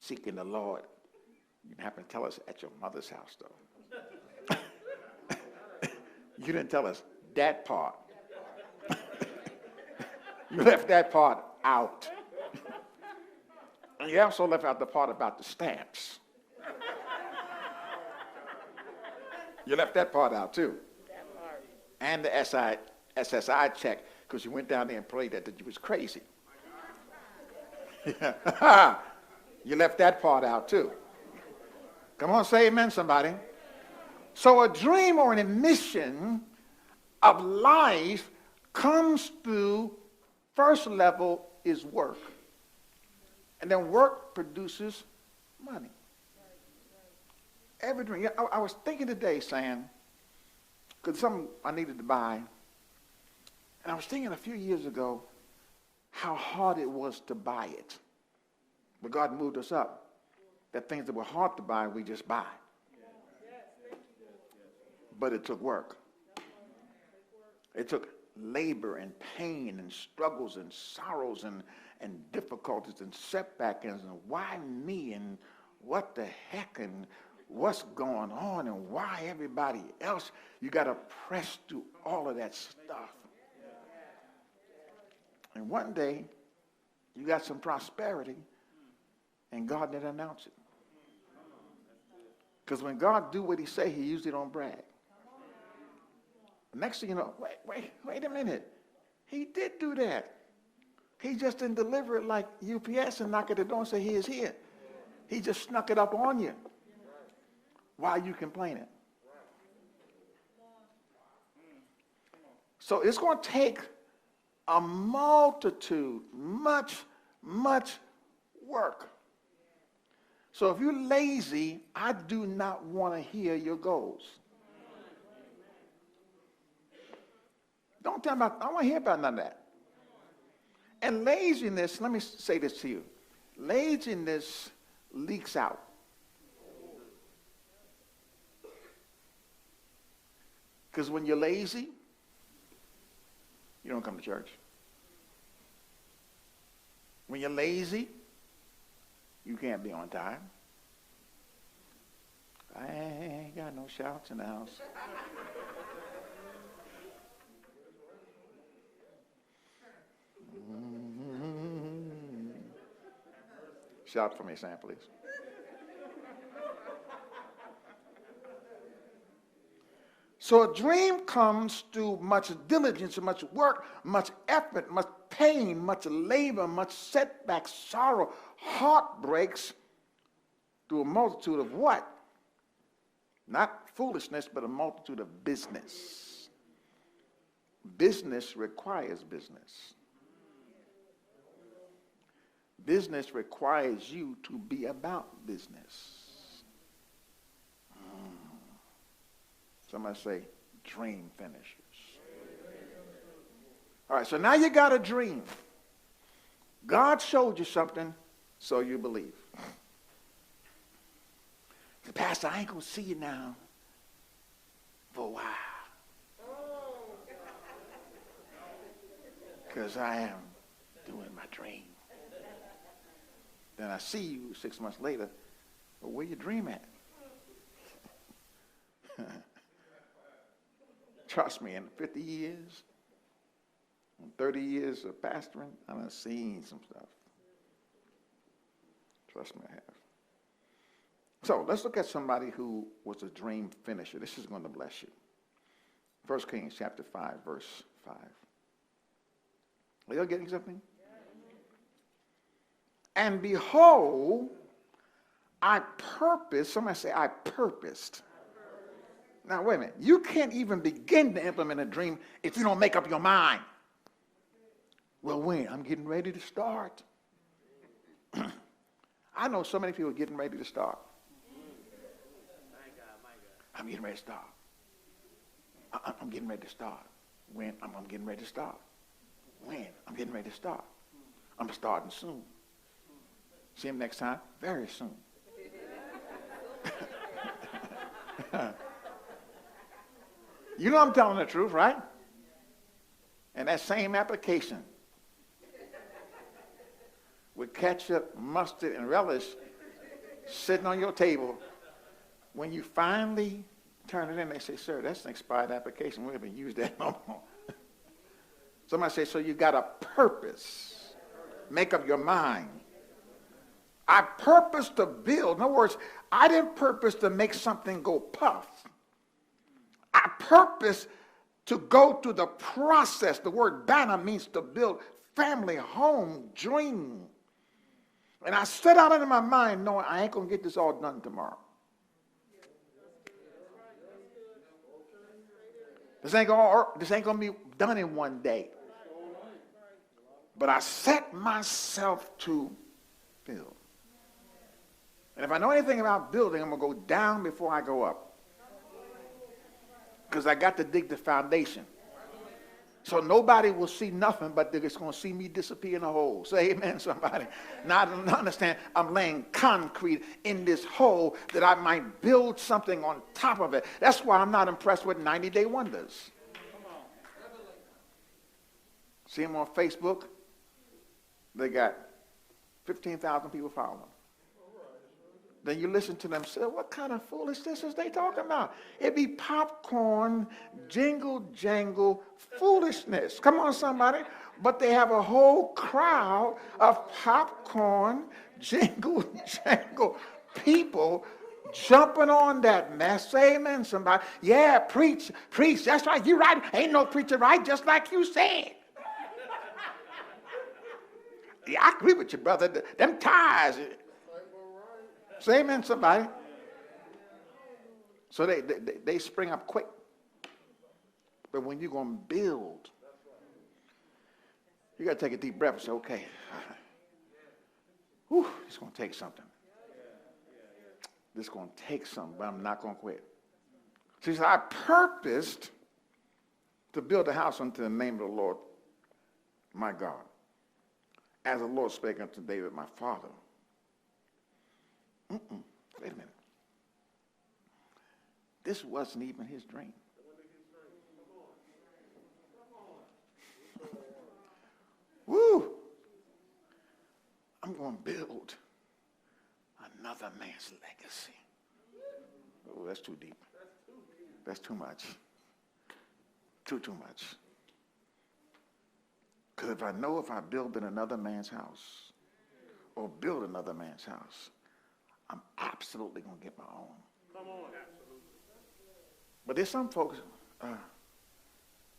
seeking the Lord. You didn't happen to tell us at your mother's house, though. You didn't tell us that part. You left that part out. And you also left out the part about the stamps. You left that part out, too. And the SSI check, because you went down there and prayed that you was crazy. You left that part out, too. Come on, say amen, somebody. So a dream or an admission of life comes through, first level is work. And then work produces money. Every dream. I was thinking today, saying, because something I needed to buy, and I was thinking a few years ago how hard it was to buy it. But God moved us up. That things that were hard to buy, we just buy. But it took work. It took labor and pain and struggles and sorrows and difficulties and setbacks and why me and what the heck and what's going on and why everybody else. You got to press through all of that stuff. And one day, you got some prosperity and God didn't announce it. Because when God do what he say, he usually don't brag. Next thing you know, wait a minute. He did do that. He just didn't deliver it like UPS and knock at the door and say, he is here. He just snuck it up on you. Why are you complaining? So it's going to take a multitude, much work. So if you're lazy, I do not want to hear your goals. Don't tell me about, I don't want to hear about none of that. And laziness, let me say this to you. Laziness leaks out. Because when you're lazy, you don't come to church. When you're lazy, you can't be on time. I ain't got no shouts in the house. Shout for me, Sam, please. So a dream comes through much diligence, much work, much effort, much pain, much labor, much setback, sorrow, heartbreaks, through a multitude of what? Not foolishness, but a multitude of business. Business requires business. Business requires you to be about business. Somebody say, dream finishers. All right, so now you got a dream. God showed you something, so you believe. The pastor, I ain't going to see you now for a while. Because I am doing my dream. Then I see you 6 months later, but where your dream at? Trust me, in 50 years, 30 years of pastoring, I've seen some stuff. Trust me, I have. So let's look at somebody who was a dream finisher. This is going to bless you. 1 Kings chapter 5, verse 5. Are you getting something? And behold, I purposed, somebody say, I purposed. Now, wait a minute. You can't even begin to implement a dream if you don't make up your mind. Well, when? I'm getting ready to start. I know so many people getting ready to start. I'm getting ready to start. I'm getting ready to start. When? I'm getting ready to start. When? I'm getting ready to start. I'm starting soon. See him next time? Very soon. You know I'm telling the truth, right? And that same application with ketchup, mustard, and relish sitting on your table. When you finally turn it in, they say, sir, that's an expired application. We haven't used that no more. Somebody say, so you got a purpose. Make up your mind. I purpose to build. In other words, I didn't purpose to make something go puff. I purpose to go through the process. The word banner means to build family, home, dream. And I set out into my mind knowing I ain't going to get this all done tomorrow. This ain't going to be done in one day. But I set myself to build. And if I know anything about building, I'm going to go down before I go up. Because I got to dig the foundation. So nobody will see nothing, but they're just going to see me disappear in a hole. Say amen, somebody. Now I understand I'm laying concrete in this hole that I might build something on top of it. That's why I'm not impressed with 90-day wonders. See them on Facebook? They got 15,000 people following them. Then you listen to them say, what kind of foolishness is they talking about? It be popcorn, jingle, jangle, foolishness. Come on, somebody. But they have a whole crowd of popcorn, jingle, jangle people jumping on that mess. Say amen, somebody. Yeah, preach. That's right. You right. Ain't no preacher right, just like you said. Yeah, I agree with you, brother. Them ties. Say amen, somebody. So they spring up quick. But when you're going to build, you got to take a deep breath and say, okay, whew, it's going to take something. This is going to take something, but I'm not going to quit. See, so I purposed to build a house unto the name of the Lord, my God, as the Lord spake unto David, my father. Wait a minute. This wasn't even his dream. Woo! I'm going to build another man's legacy. Oh, that's too deep. That's too much. Too much. Because if I build in another man's house or build another man's house, I'm absolutely going to get my own. Come on. Absolutely. But there's some folks,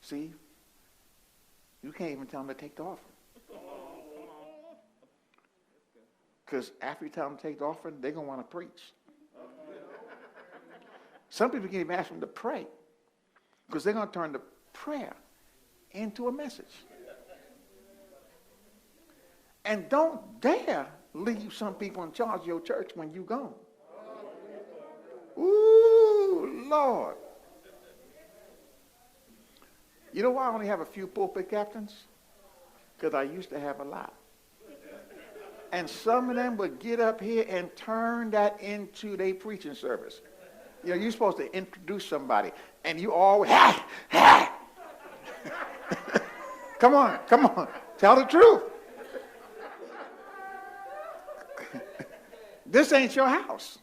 see, you can't even tell them to take the offering. Because after you tell them to take the offering, they're going to want to preach. Some people can't even ask them to pray because they're going to turn the prayer into a message. And don't dare leave some people in charge of your church when you gone. Ooh, Lord. You know why I only have a few pulpit captains? Because I used to have a lot. And some of them would get up here and turn that into their preaching service. You know, you're supposed to introduce somebody, and you always, Come on. Tell the truth. This ain't your house.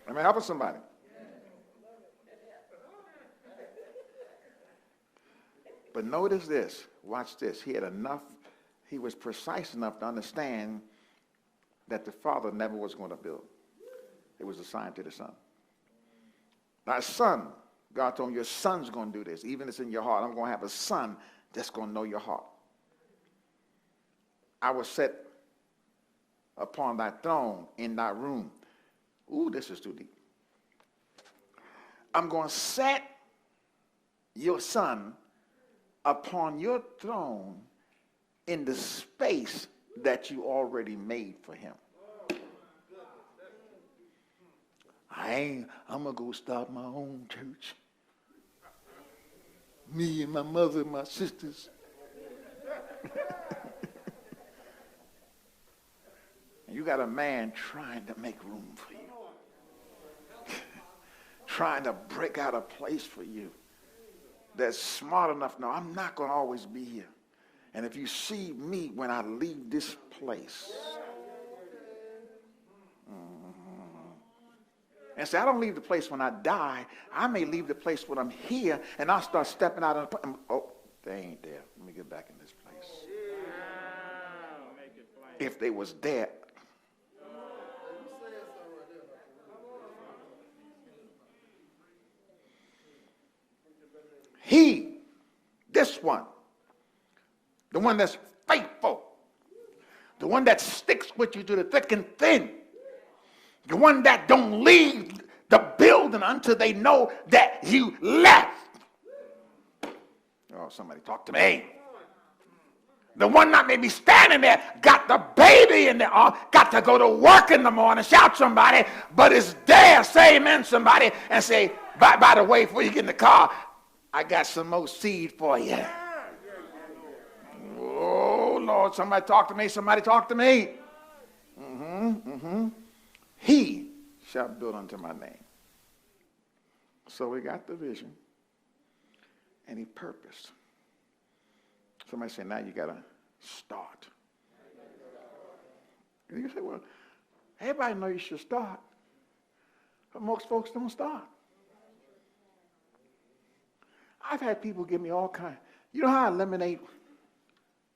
Am I helping somebody? But notice this. Watch this. He was precise enough to understand that the father never was going to build. It was assigned to the son. Now, son, God told him, your son's going to do this. Even if it's in your heart, I'm going to have a son that's going to know your heart. I was set upon thy throne in thy room. Ooh, this is too deep. I'm going to set your son upon your throne in the space that you already made for him. I'm going to go start my own church. Me and my mother and my sisters. You got a man trying to make room for you. Trying to break out a place for you. That's smart enough. No, I'm not going to always be here. And if you see me when I leave this place, and say, I don't leave the place when I die. I may leave the place when I'm here, and I'll start stepping out. Oh, they ain't there. Let me get back in this place. If they was there. He, this one, the one that's faithful, the one that sticks with you to the thick and thin, the one that don't leave the building until they know that you left. Oh, somebody talk to me. The one that may be standing there, got the baby in their arm, got to go to work in the morning, shout somebody, but is there, say amen somebody, and say, by the way, before you get in the car, I got some more seed for you. Oh, Lord, somebody talk to me, somebody talk to me. He shall build unto my name. So we got the vision, and he purposed. Somebody say, now you got to start. And you say, well, everybody knows you should start, but most folks don't start. I've had people give me all kinds. You know how I eliminate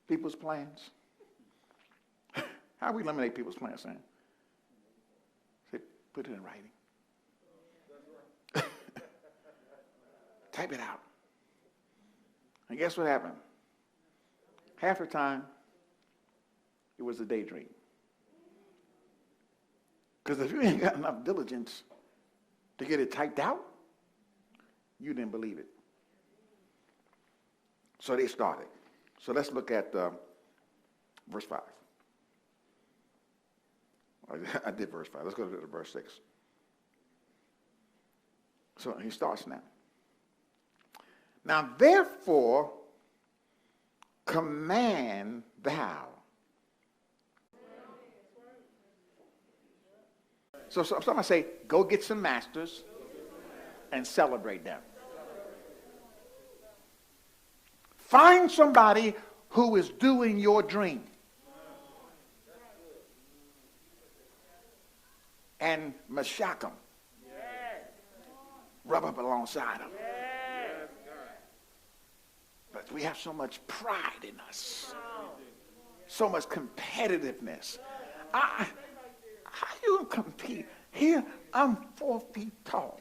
people's plans? How we eliminate people's plans, Sam? Say, put it in writing. Type it out. And guess what happened? Half the time, it was a daydream. Because if you ain't got enough diligence to get it typed out, you didn't believe it. So they started. So let's look at verse 5. I did verse 5. Let's go to verse 6. So he starts now. Now, therefore, command thou. So somebody say, go get some masters and celebrate them. Find somebody who is doing your dream. And mashak them. Rub up alongside them. But we have so much pride in us. So much competitiveness. How you compete? Here, I'm 4 feet tall.